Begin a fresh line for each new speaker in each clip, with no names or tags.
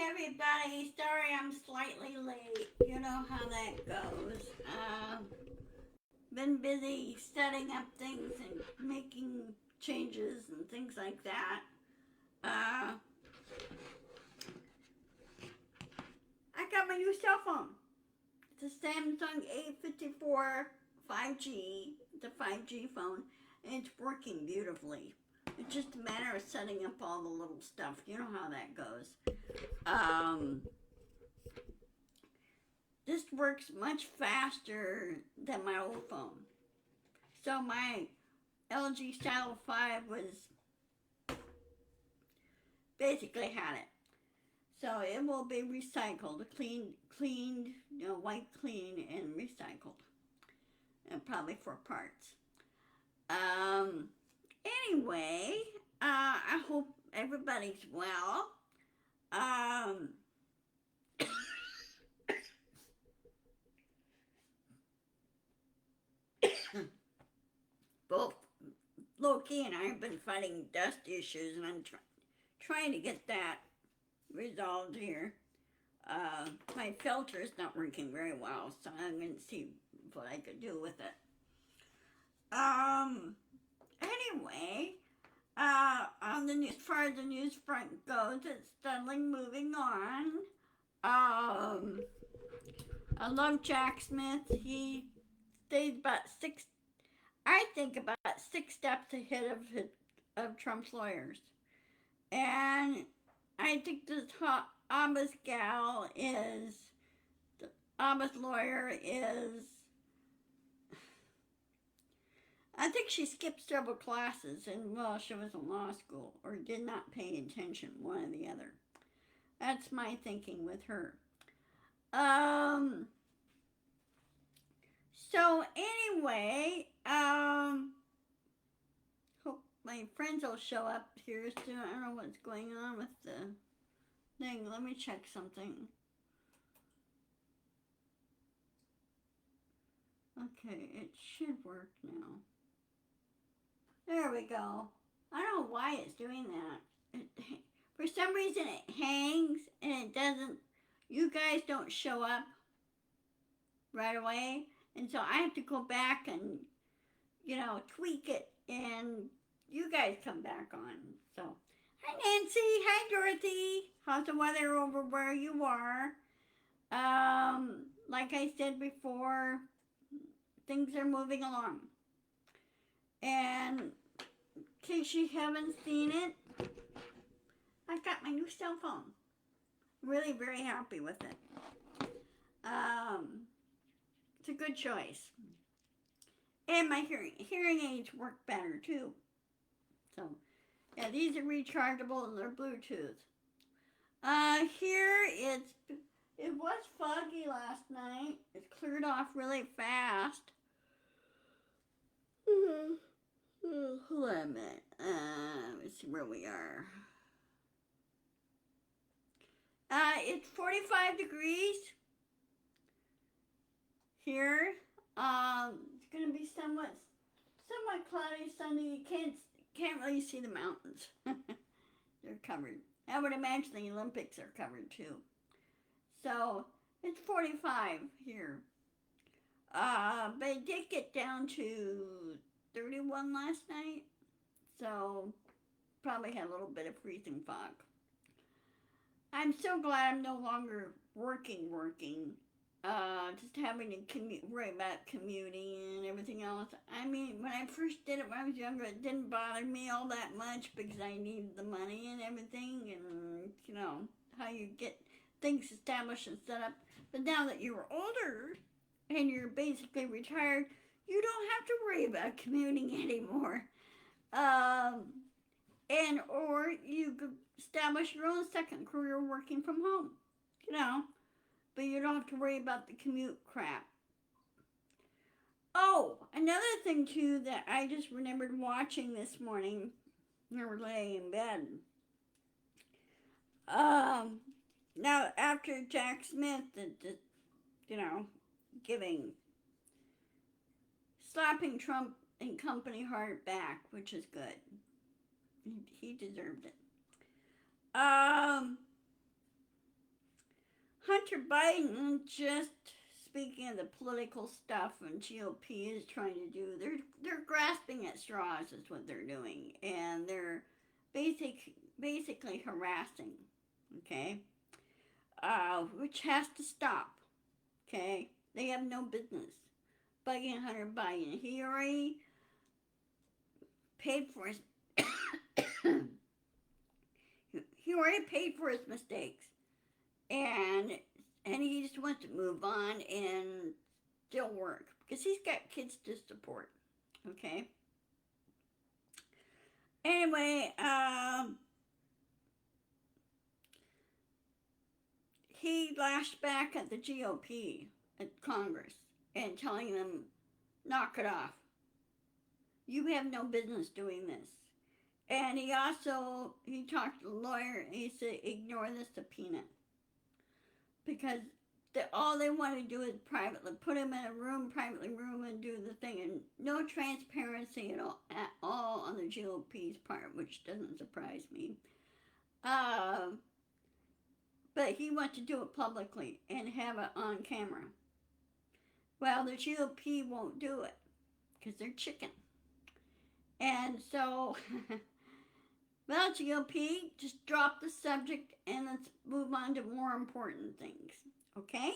everybody. Sorry I'm slightly late. You know how that goes. Been busy setting up things and making changes and things like that. Uh, I got my new cell phone. It's a Samsung A54 5G. It's a 5G phone, and it's working beautifully. It's just a matter of setting up all the little stuff. You know how that goes. Um, this works much faster than my old phone. So my LG Style 5 was basically had it. So it will be recycled, cleaned, wiped clean and recycled. And probably for parts. Um, anyway, I hope everybody's well. Um, both Loki and I have been fighting dust issues, and I'm trying to get that resolved here. My filter is not working very well, so I'm going to see what I could do with it. Anyway, on the news, as far as the news front goes, it's steadily moving on. I love Jack Smith. He stays about 6 steps ahead of Trump's lawyers. And I think this Abba's gal is, Abba's lawyer is, I think she skipped several classes and, well, she was in law school or did not pay attention, one or the other. That's my thinking with her. So anyway, hope my friends will show up here soon. I don't know what's going on with the thing. Let me check something. Okay, it should work now. There we go. I don't know why it's doing that. For some reason it hangs and it doesn't, you guys don't show up right away. And so I have to go back and, tweak it and you guys come back on. So, hi Nancy, hi Dorothy. How's the weather over where you are? Like I said before, things are moving along. And in case you haven't seen it, I got my new cell phone. Really very happy with it. It's a good choice. And my hearing aids work better too. So, yeah, these are rechargeable and they're Bluetooth. Here it was foggy last night. It cleared off really fast. Hold on a minute. Let's see where we are. It's 45 degrees here. It's gonna be somewhat cloudy, sunny. You can't really see the mountains. They're covered. I would imagine the Olympics are covered too. So it's 45 here. But it did get down to 31 last night. So probably had a little bit of freezing fog. I'm so glad I'm no longer working. Just having to worry about commuting and everything else. I mean, when I first did it when I was younger, it didn't bother me all that much because I needed the money and everything, and how you get things established and set up. But now that you're older and you're basically retired, you don't have to worry about commuting anymore. Or you could establish your own second career working from home, but you don't have to worry about the commute crap. Oh, another thing too that I just remembered watching this morning when we were laying in bed. Now after Jack Smith, giving, slapping Trump and company hard back, which is good. He deserved it. Hunter Biden, just speaking of the political stuff and GOP is trying to do, they're grasping at straws is what they're doing, and they're basically harassing. Okay, which has to stop. Okay, they have no business bugging Hunter Biden. He already paid for his he already paid for his mistakes, and he just wants to move on and still work because he's got kids to support. Okay. Anyway, he lashed back at the GOP at Congress and telling them, knock it off. You have no business doing this. And he talked to the lawyer and he said, ignore the subpoena. Because all they want to do is privately put him in a privately room and do the thing. And no transparency at all on the GOP's part, which doesn't surprise me. But he wants to do it publicly and have it on camera. Well, the GOP won't do it because they're chicken. And so, well, GOP, just drop the subject and let's move on to more important things. Okay?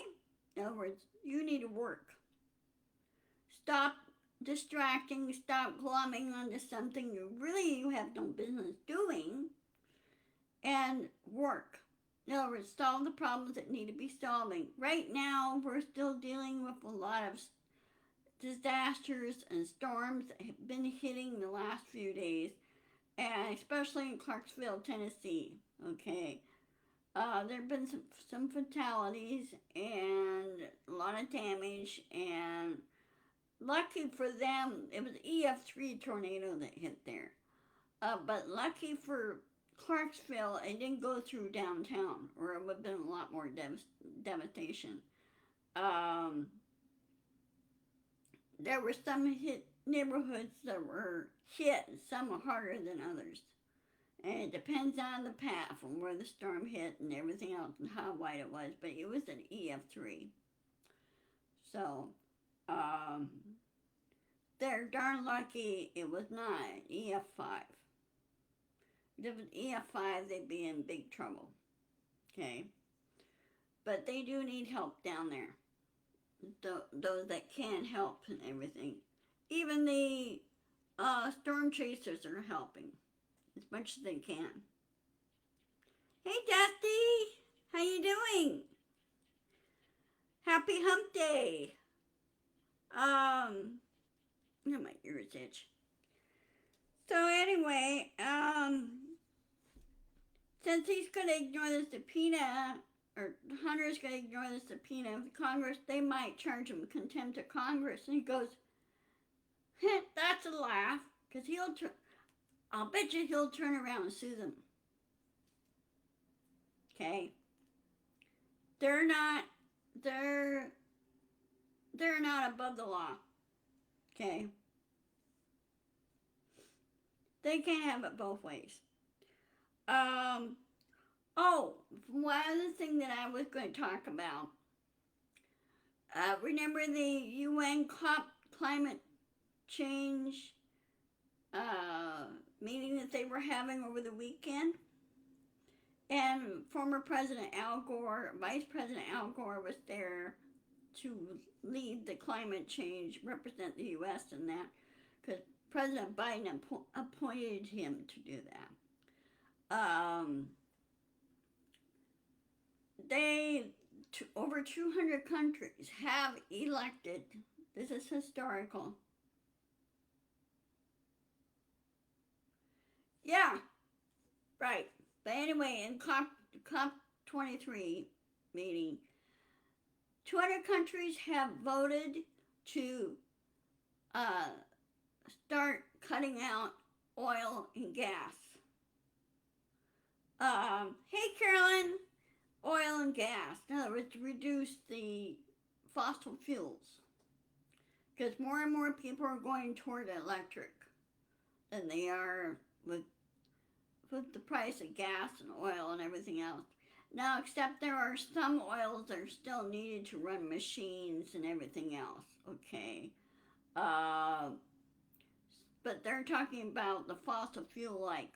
In other words, you need to work. Stop distracting, stop glomming onto something you have no business doing, and work. In other words, solve the problems that need to be solving. Right now, we're still dealing with a lot of disasters and storms that have been hitting the last few days, and especially in Clarksville, Tennessee. Okay, there have been some fatalities and a lot of damage, and lucky for them, it was EF3 tornado that hit there. But lucky for Clarksville, it didn't go through downtown, or it would have been a lot more devastation. There were some neighborhoods that were hit, some harder than others. And it depends on the path and where the storm hit and everything else and how wide it was, but it was an EF3. So, they're darn lucky it was not an EF5. If it was EF5, they'd be in big trouble. Okay? But they do need help down there. Those that can help and everything. Even the storm chasers are helping as much as they can. Hey Dusty, how you doing? Happy Hump Day. My ears itch. So anyway, since he's gonna ignore the subpoena, or Hunter's gonna ignore the subpoena of Congress, they might charge him contempt of Congress. And he goes, that's a laugh, because I'll bet you he'll turn around and sue them. Okay? They're not above the law. Okay? They can't have it both ways. One other thing that I was going to talk about. Remember the UN climate change meeting that they were having over the weekend? And former President Al Gore, Vice President Al Gore was there to lead the climate change, represent the U.S. in that, because President Biden appointed him to do that. Over 200 countries have elected, this is historical. Yeah, right. But anyway, in COP23 meeting, 200 countries have voted to start cutting out oil and gas. Hey Carolyn, oil and gas. In other words, to reduce the fossil fuels. Because more and more people are going toward electric than they are with the price of gas and oil and everything else. Now, except there are some oils that are still needed to run machines and everything else, okay? Uh, but they're talking about the fossil fuel like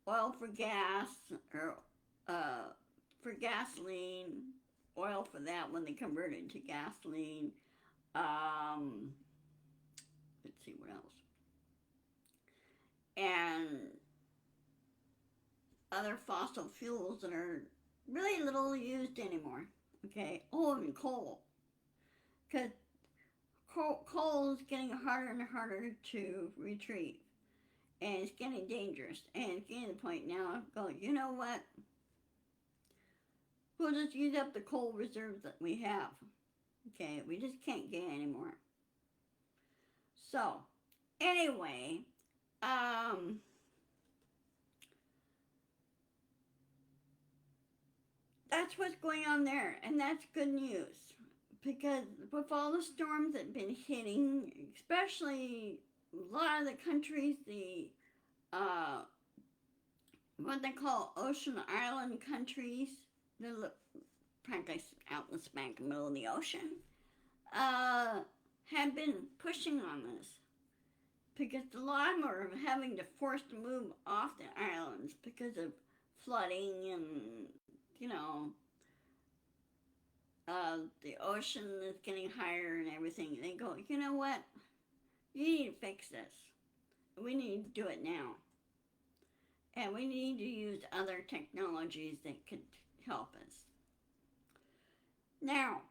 oil for gas or uh, for gasoline, oil for that when they convert it to gasoline. Um, let's see what else. And other fossil fuels that are really little used anymore. Okay. Oh, and coal. Because coal is getting harder and harder to retrieve. And it's getting dangerous. And it's getting to the point now of going, you know what? We'll just use up the coal reserves that we have. Okay, we just can't get any more. So, anyway, that's what's going on there, and that's good news. Because with all the storms that have been hitting, especially a lot of the countries, the what they call ocean island countries, they're practically out in the smack middle of the ocean, have been pushing on this because a lot of them are having to force to move off the islands because of flooding and, you know, the ocean is getting higher and everything. They go, you know what? You need to fix this. We need to do it now. And we need to use other technologies that could help us. Now,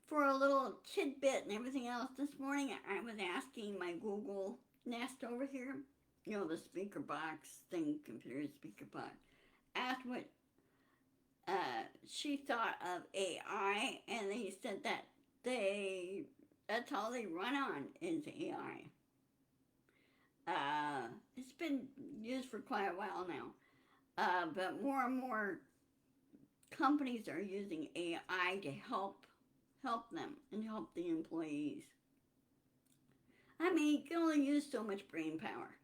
for a little tidbit and everything else, this morning I was asking my Google Nest over here, you know, the speaker box thing, computer speaker box, asked what she thought of AI, and they said that that's all they run on is AI. It's been used for quite a while now, but more and more companies are using AI to help them and help the employees. I mean, you can only use so much brain power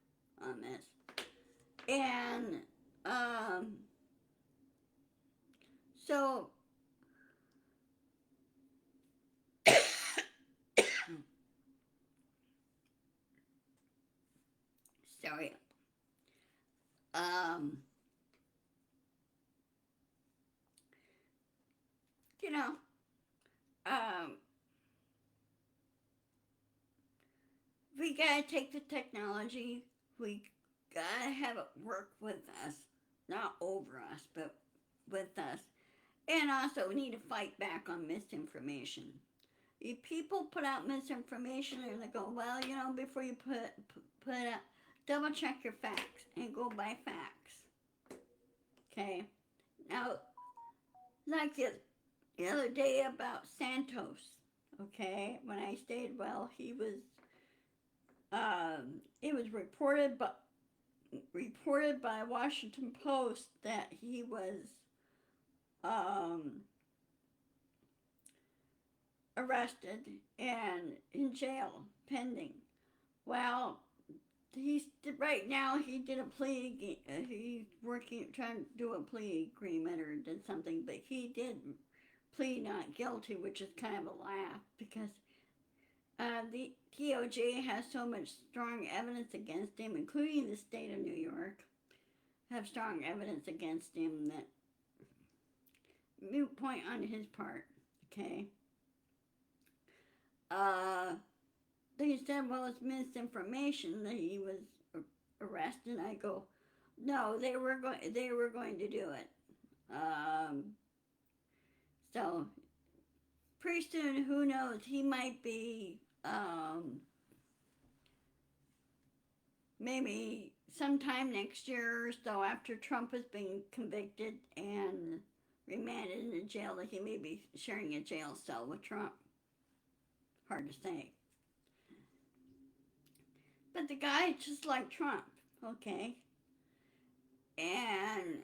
on this. And so sorry. Um, you know, um, we gotta take the technology. We gotta have it work with us, not over us, but with us. And also, we need to fight back on misinformation. If people put out misinformation and they go, well, you know, before you put out, double check your facts and go by facts. Okay. Now, like the other day about Santos. Okay, when I stayed, well, he was. It was reported by Washington Post that he was arrested and in jail pending. Well, he's right now. He did a plea. He's trying to do a plea agreement or did something, but he did plead not guilty, which is kind of a laugh because the DOJ has so much strong evidence against him, including the state of New York, have strong evidence against him that moot point on his part. Okay. They said, well, it's misinformation that he was arrested. I go, no, they were going to do it. So pretty soon, who knows? He might be maybe sometime next year or so after Trump has been convicted and remanded into jail, that he may be sharing a jail cell with Trump. Hard to say. But the guy is just like Trump, okay? And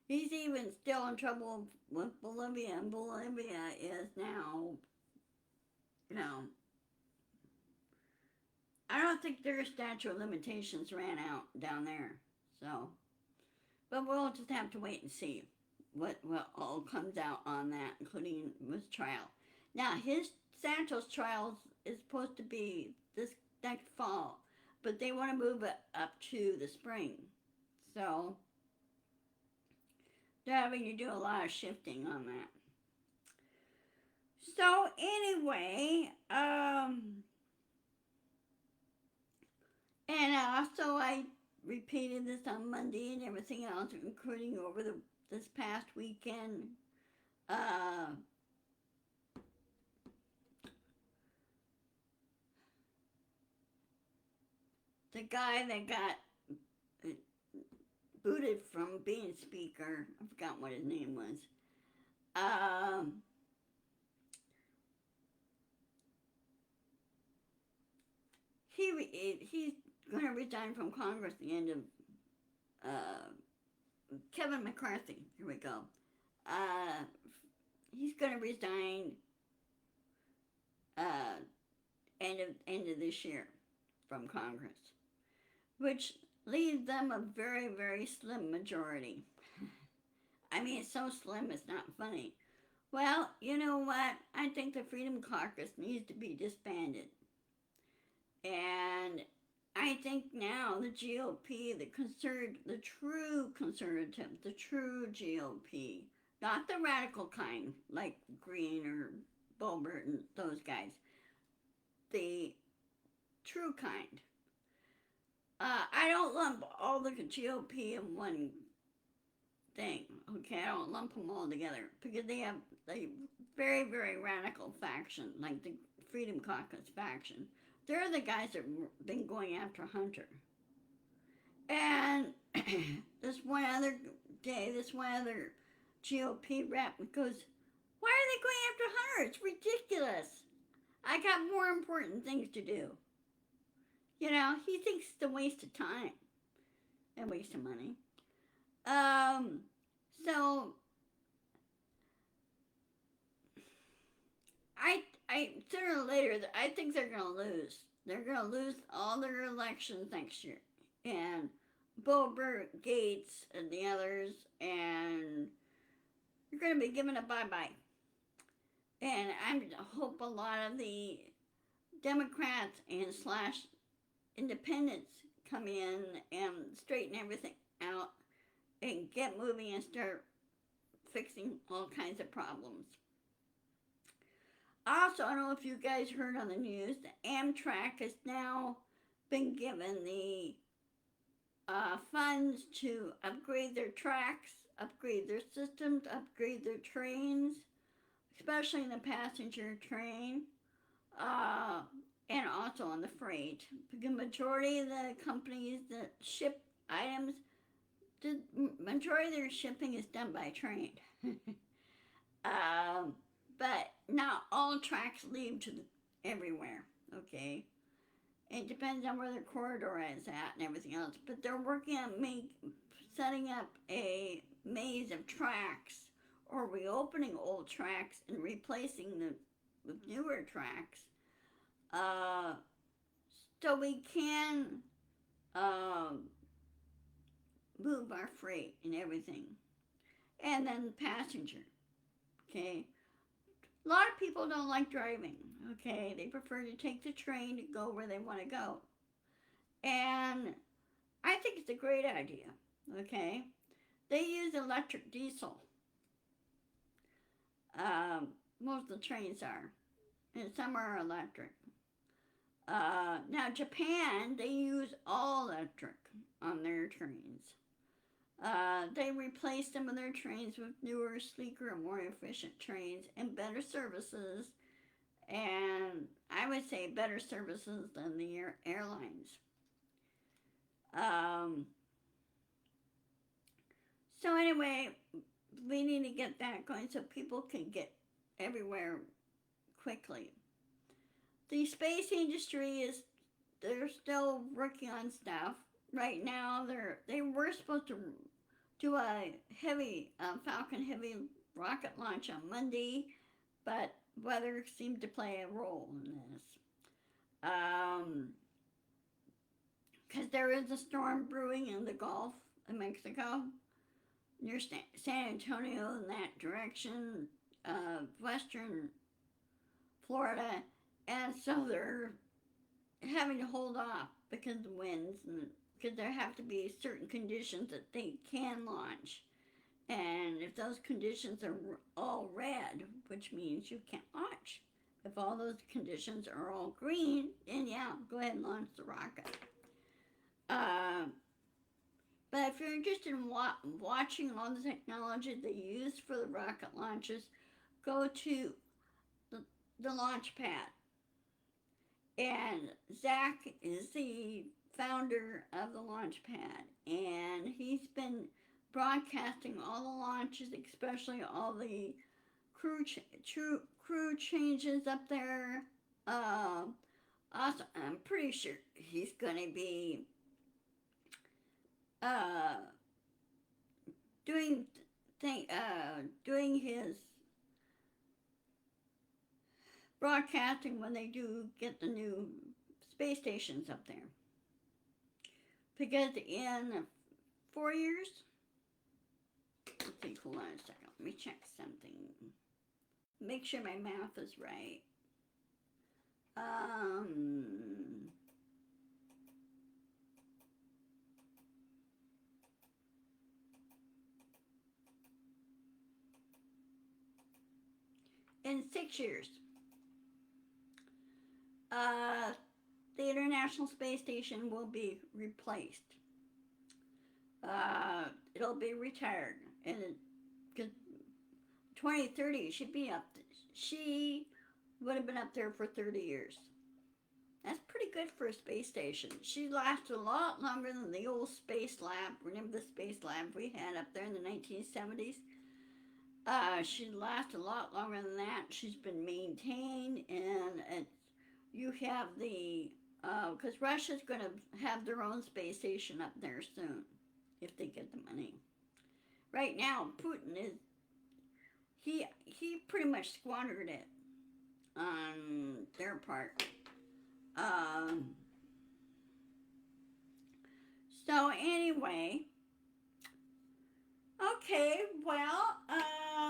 he's even still in trouble with Bolivia, and Bolivia is now, you know, I don't think their statute of limitations ran out down there. So, but we'll just have to wait and see what all comes out on that, including his trial. Now, his Santos trial is supposed to be this next fall, but they want to move it up to the spring. So, they're having to do a lot of shifting on that. So, anyway, and also I repeated this on Monday and everything else, including over this past weekend. The guy that got booted from being speaker, I forgot what his name was. He's going to resign from Congress at the end of Kevin McCarthy. Here we go. He's going to resign end of this year from Congress, which leaves them a very, very slim majority. I mean, it's so slim it's not funny. Well, you know what? I think the Freedom Caucus needs to be disbanded. And I think now the GOP, the true conservative, the true GOP, not the radical kind like Green or Boebert and those guys, the true kind. I don't lump all the GOP in one thing, okay? I don't lump them all together because they have a very, very radical faction, like the Freedom Caucus faction. They're the guys that have been going after Hunter. And this one other GOP rep goes, why are they going after Hunter? It's ridiculous. I got more important things to do. You know, he thinks it's a waste of time and waste of money. So I sooner or later, I think they're gonna lose. They're gonna lose all their elections next year, and Boebert, Gates, and the others, and you're gonna be given a bye-bye. And I hope a lot of the Democrats and / independents come in and straighten everything out and get moving and start fixing all kinds of problems. Also, I don't know if you guys heard on the news, the Amtrak has now been given the funds to upgrade their tracks, upgrade their systems, upgrade their trains, especially in the passenger train, and also on the freight. The majority of the companies that ship items, the majority of their shipping is done by train. But not all tracks lead to everywhere, okay? It depends on where the corridor is at and everything else. But they're working on setting up a maze of tracks or reopening old tracks and replacing them with newer tracks. So we can move our freight and everything. And then the passenger, okay? A lot of people don't like driving, okay? They prefer to take the train to go where they want to go. And I think it's a great idea, okay? They use electric diesel. Most of the trains are, and some are electric. Now, Japan, they use all electric on their trains. They replaced some of their trains with newer, sleeker, and more efficient trains and better services. And I would say better services than the airlines. So anyway, we need to get that going so people can get everywhere quickly. The space industry they're still working on stuff. Right now, they were supposed to do a Falcon Heavy rocket launch on Monday, but weather seemed to play a role in this. Because there is a storm brewing in the Gulf, Mexico, near San Antonio in that direction, western Florida, and so they're having to hold off because of the winds and because there have to be certain conditions that they can launch. And if those conditions are all red, which means you can't launch. If all those conditions are all green, then yeah, go ahead and launch the rocket. Uh, but if you're interested in watching all the technology they use for the rocket launches, go to the launch pad. And Zach is the founder of the launch pad, and he's been broadcasting all the launches, especially all the crew changes up there. Also, I'm pretty sure he's going to be uh, doing doing his broadcasting when they do get the new space stations up there. Because in 4 years, let's see, hold on a second, let me check something. Make sure my math is right. In 6 years, the International Space Station will be replaced. It'll be retired, and 2030 should be up. She would have been up there for 30 years. That's pretty good for a space station. She lasted a lot longer than the old space lab. Remember the space lab we had up there in the 1970s? She lasted a lot longer than that. She's been maintained, and you have the, because Russia's going to have their own space station up there soon, if they get the money. Right now, Putin is, he pretty much squandered it on their part. So anyway, okay, well,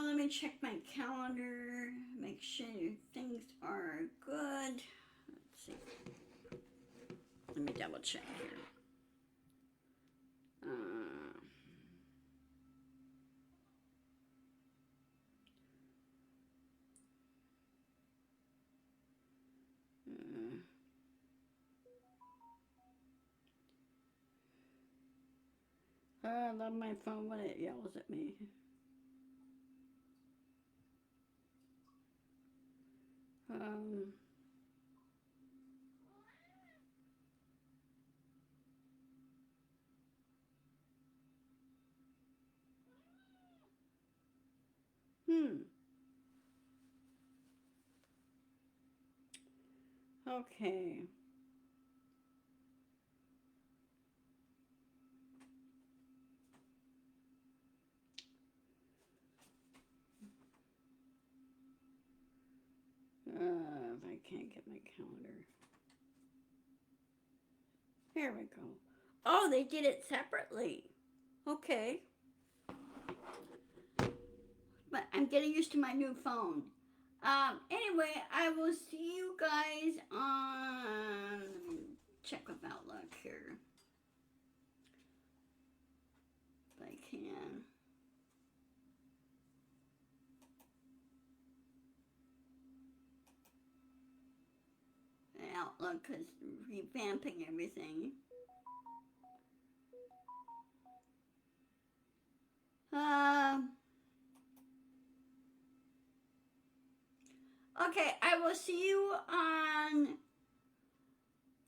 let me check my calendar, make sure things are good. Let's see. Let me double check here. I love my phone when it yells at me. Okay. If I can't get my calendar. There we go. Oh, they did it separately. Okay. But I'm getting used to my new phone. Anyway, I will see you guys on, let me check with Outlook here. If I can. Outlook is revamping everything. Okay, I will see you on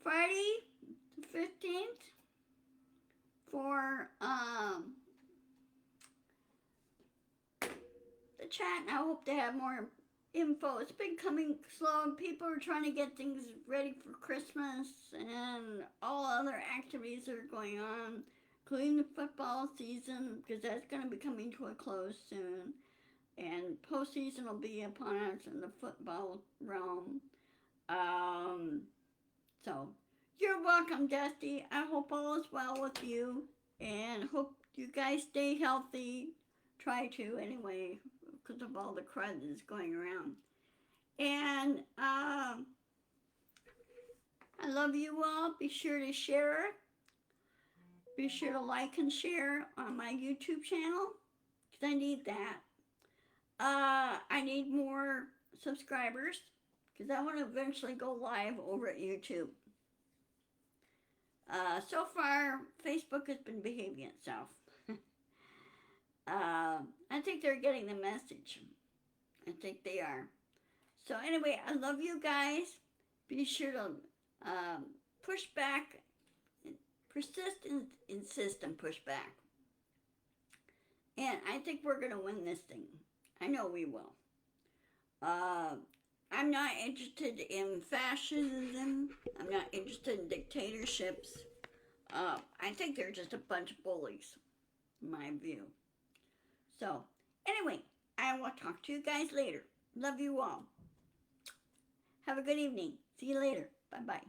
Friday the 15th for the chat, and I hope to have more info. It's been coming slow. People are trying to get things ready for Christmas, and all other activities that are going on, including the football season, because that's going to be coming to a close soon. And postseason will be upon us in the football realm. So, you're welcome, Dusty. I hope all is well with you, and hope you guys stay healthy. Try to, anyway, because of all the crud that's going around. And I love you all. Be sure to share. Be sure to like and share on my YouTube channel, because I need that. I need more subscribers, because I want to eventually go live over at YouTube. So far, Facebook has been behaving itself. I think they're getting the message. I think they are. So anyway, I love you guys. Be sure to push back, persist and insist and push back. And I think we're going to win this thing. I know we will. I'm not interested in fascism. I'm not interested in dictatorships. I think they're just a bunch of bullies, in my view. So, anyway, I will talk to you guys later. Love you all. Have a good evening. See you later. Bye-bye.